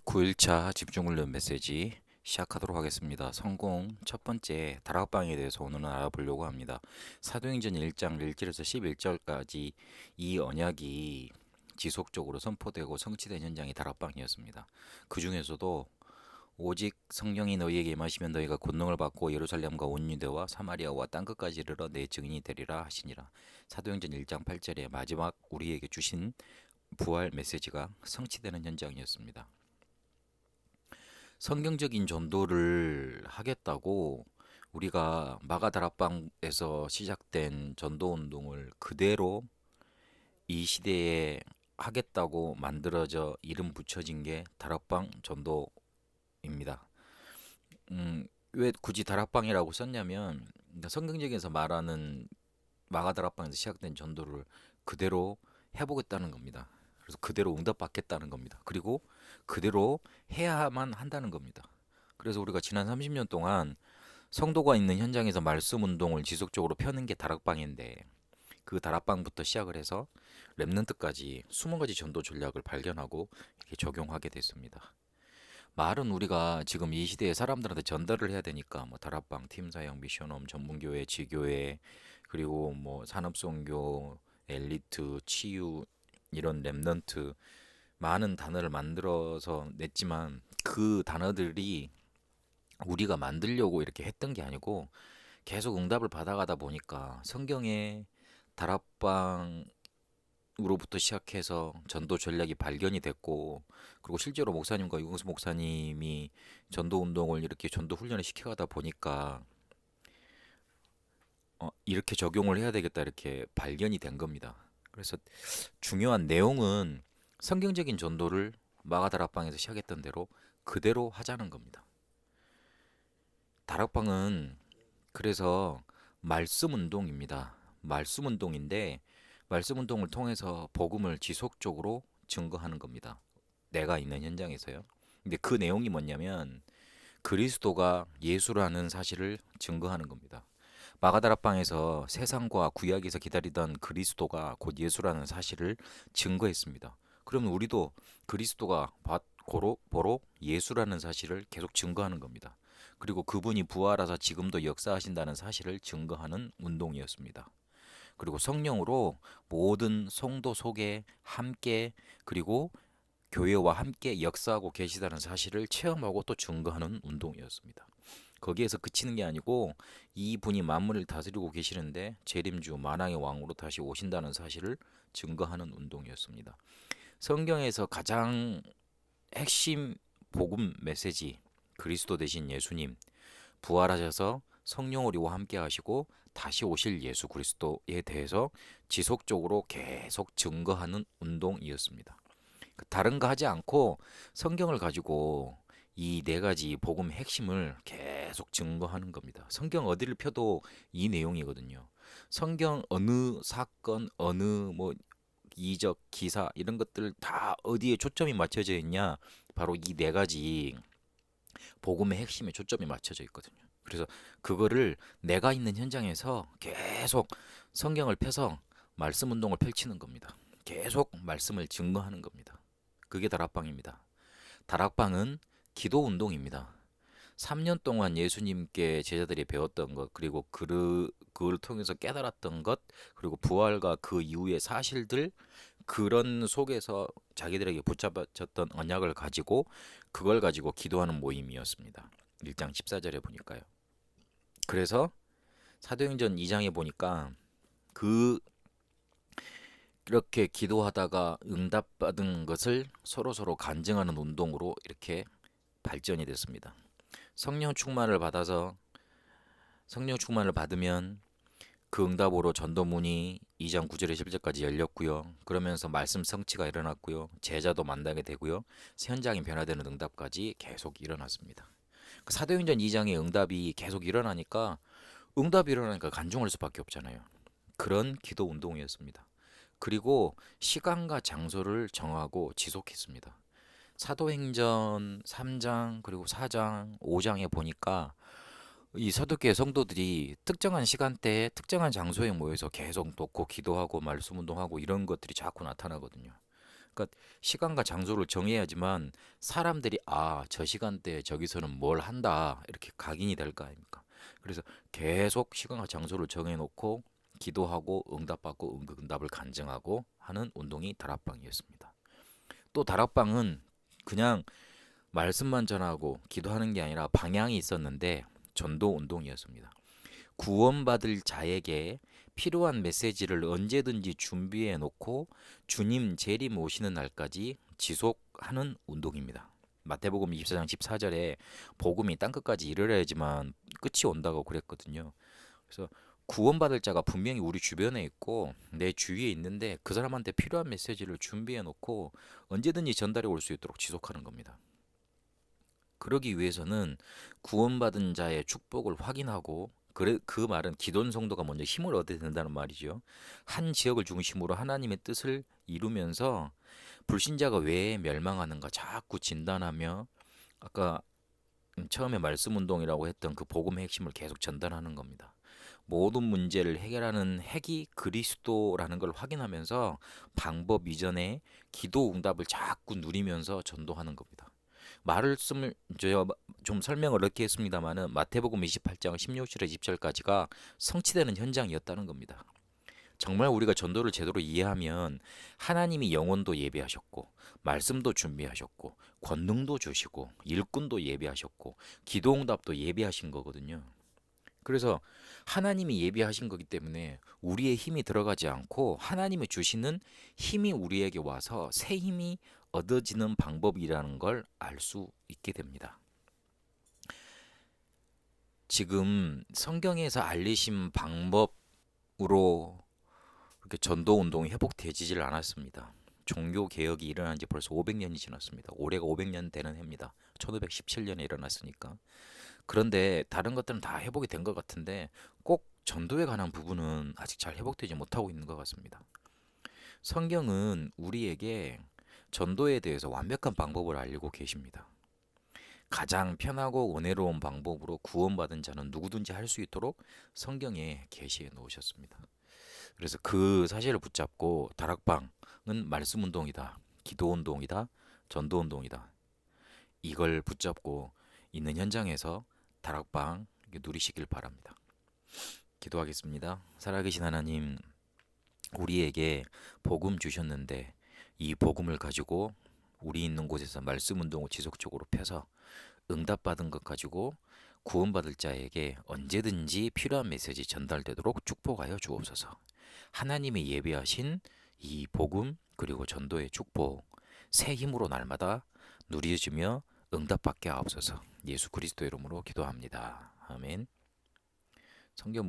9일차 집중훈련 메시지 시작하도록 하겠습니다. 성공 첫 번째 다락방에 대해서 오늘은 알아보려고 합니다. 사도행전 1장 1절에서 11절까지 이 언약이 지속적으로 선포되고 성취된 현장이 다락방이었습니다. 그 중에서도 오직 성령이 너희에게 임하시면 너희가 권능을 받고 예루살렘과 온 유대와 사마리아와 땅끝까지 이르러 내 증인이 되리라 하시니라. 사도행전 1장 8절에 마지막 우리에게 주신 부활 메시지가 성취되는 현장이었습니다. 성경적인 전도를 하겠다고 우리가 마가다락방에서 시작된 전도 운동을 그대로 이 시대에 하겠다고 만들어져 이름 붙여진 게 다락방 전도입니다. 왜 굳이 다락방이라고 썼냐면 성경적에서 말하는 마가다락방에서 시작된 전도를 그대로 해보겠다는 겁니다. 그래서 그대로 응답받겠다는 겁니다. 그리고 그대로 해야만 한다는 겁니다. 그래서 우리가 지난 30년 동안 성도가 있는 현장에서 말씀 운동을 지속적으로 펴는 게 다락방인데 그 다락방부터 시작을 해서 렘넌트까지 20가지 전도 전략을 발견하고 이렇게 적용하게 됐습니다. 말은 우리가 지금 이 시대에 사람들한테 전달을 해야 되니까 뭐 다락방, 팀사역, 미션홈, 전문교회, 지교회, 그리고 뭐 산업선교, 엘리트, 치유 이런 렘넌트 많은 단어를 만들어서 냈지만 그 단어들이 우리가 만들려고 이렇게 했던 게 아니고 계속 응답을 받아가다 보니까 성경에 다락방 으로부터 시작해서 전도 전략이 발견이 됐고 그리고 실제로 목사님과 유경수 목사님이 전도 운동을 이렇게 전도 훈련을 시켜가다 보니까 이렇게 적용을 해야 되겠다 이렇게 발견이 된 겁니다. 그래서 중요한 내용은 성경적인 전도를 마가다락방에서 시작했던 대로 그대로 하자는 겁니다. 다락방은 그래서 말씀 운동입니다. 말씀 운동인데 말씀 운동을 통해서 복음을 지속적으로 증거하는 겁니다. 내가 있는 현장에서요. 근데 그 내용이 뭐냐면 그리스도가 예수라는 사실을 증거하는 겁니다. 마가다락방에서 세상과 구약에서 기다리던 그리스도가 곧 예수라는 사실을 증거했습니다. 그러면 우리도 그리스도가 보로 예수라는 사실을 계속 증거하는 겁니다. 그리고 그분이 부활하사 지금도 역사하신다는 사실을 증거하는 운동이었습니다. 그리고 성령으로 모든 성도 속에 함께 그리고 교회와 함께 역사하고 계시다는 사실을 체험하고 또 증거하는 운동이었습니다. 거기에서 그치는 게 아니고 이분이 만물을 다스리고 계시는데 재림주 만왕의 왕으로 다시 오신다는 사실을 증거하는 운동이었습니다. 성경에서 가장 핵심 복음 메시지 그리스도 대신 예수님 부활하셔서 성령 우리와 함께 하시고 다시 오실 예수 그리스도에 대해서 지속적으로 계속 증거하는 운동이었습니다. 다른 거 하지 않고 성경을 가지고 이 네 가지 복음 핵심을 계속 증거하는 겁니다. 성경 어디를 펴도 이 내용이거든요. 성경 어느 사건, 어느 뭐 이적, 기사 이런 것들 다 어디에 초점이 맞춰져 있냐? 바로 이 네 가지 복음의 핵심에 초점이 맞춰져 있거든요. 그래서 그거를 내가 있는 현장에서 계속 성경을 펴서 말씀 운동을 펼치는 겁니다. 계속 말씀을 증거하는 겁니다. 그게 다락방입니다. 다락방은 기도 운동입니다. 3년 동안 예수님께 제자들이 배웠던 것, 그리고 그걸 통해서 깨달았던 것, 그리고 부활과 그 이후의 사실들, 그런 속에서 자기들에게 붙잡아졌던 언약을 가지고 그걸 가지고 기도하는 모임이었습니다. 1장 14절에 보니까요. 그래서 사도행전 2장에 보니까 그 이렇게 기도하다가 응답받은 것을 서로서로 간증하는 운동으로 이렇게 발전이 됐습니다. 성령 충만을 받아서 성령 충만을 받으면 그 응답으로 전도문이 2장 9절에 10절까지 열렸고요. 그러면서 말씀 성취가 일어났고요. 제자도 만나게 되고요. 현장이 변화되는 응답까지 계속 일어났습니다. 사도행전 2장의 응답이 계속 응답이 일어나니까 간증할 수밖에 없잖아요. 그런 기도 운동이었습니다. 그리고 시간과 장소를 정하고 지속했습니다. 사도행전 3장 그리고 4장 5장에 보니까 이 서두교회 성도들이 특정한 시간대에 특정한 장소에 모여서 계속 놓고 기도하고 말씀 운동하고 이런 것들이 자꾸 나타나거든요. 그러니까 시간과 장소를 정해야지만 사람들이 저 시간대에 저기서는 뭘 한다 이렇게 각인이 될 거 아닙니까? 그래서 계속 시간과 장소를 정해놓고 기도하고 응답받고 응답을 간증하고 하는 운동이 다락방이었습니다. 또 다락방은 그냥 말씀만 전하고 기도하는 게 아니라 방향이 있었는데 전도 운동이었습니다. 구원받을 자에게 필요한 메시지를 언제든지 준비해 놓고 주님 재림 오시는 날까지 지속하는 운동입니다. 마태복음 24장 14절에 복음이 땅끝까지 이르러야지만 끝이 온다고 그랬거든요. 그래서 구원받을 자가 분명히 우리 주변에 있고 내 주위에 있는데 그 사람한테 필요한 메시지를 준비해 놓고 언제든지 전달해 올 수 있도록 지속하는 겁니다. 그러기 위해서는 구원받은 자의 축복을 확인하고 그 말은 기존 성도가 먼저 힘을 얻어야 된다는 말이죠. 한 지역을 중심으로 하나님의 뜻을 이루면서 불신자가 왜 멸망하는가 자꾸 진단하며 아까 처음에 말씀 운동이라고 했던 그 복음의 핵심을 계속 전달하는 겁니다. 모든 문제를 해결하는 핵이 그리스도라는 걸 확인하면서 방법 이전에 기도 응답을 자꾸 누리면서 전도하는 겁니다. 말씀을 제가 좀 설명을 이렇게 했습니다마는 마태복음 28장 16절에서 20절까지가 성취되는 현장이었다는 겁니다. 정말 우리가 전도를 제대로 이해하면 하나님이 영혼도 예비하셨고 말씀도 준비하셨고 권능도 주시고 일꾼도 예비하셨고 기도응답도 예비하신 거거든요. 그래서 하나님이 예비하신 거기 때문에 우리의 힘이 들어가지 않고 하나님이 주시는 힘이 우리에게 와서 새 힘이 얻어지는 방법이라는 걸 알 수 있게 됩니다. 지금 성경에서 알리신 방법으로 그렇게 전도 운동이 회복되지질 않았습니다. 종교 개혁이 일어난 지 벌써 500년이 지났습니다. 올해가 500년 되는 해입니다. 1517년에 일어났으니까. 그런데 다른 것들은 다 회복이 된 것 같은데 꼭 전도에 관한 부분은 아직 잘 회복되지 못하고 있는 것 같습니다. 성경은 우리에게 전도에 대해서 완벽한 방법을 알리고 계십니다. 가장 편하고 은혜로운 방법으로 구원받은 자는 누구든지 할 수 있도록 성경에 계시해 놓으셨습니다. 그래서 그 사실을 붙잡고 다락방은 말씀 운동이다, 기도 운동이다, 전도 운동이다. 이걸 붙잡고 있는 현장에서 다락방 누리시길 바랍니다. 기도하겠습니다. 살아계신 하나님, 우리에게 복음 주셨는데 이 복음을 가지고 우리 있는 곳에서 말씀 운동을 지속적으로 펴서 응답받은 것 가지고 구원받을 자에게 언제든지 필요한 메시지 전달되도록 축복하여 주옵소서. 하나님이 예비하신 이 복음 그리고 전도의 축복 새 힘으로 날마다 누려지며 응답받게 하옵소서. 예수 그리스도 이름으로 기도합니다. 아멘. 성경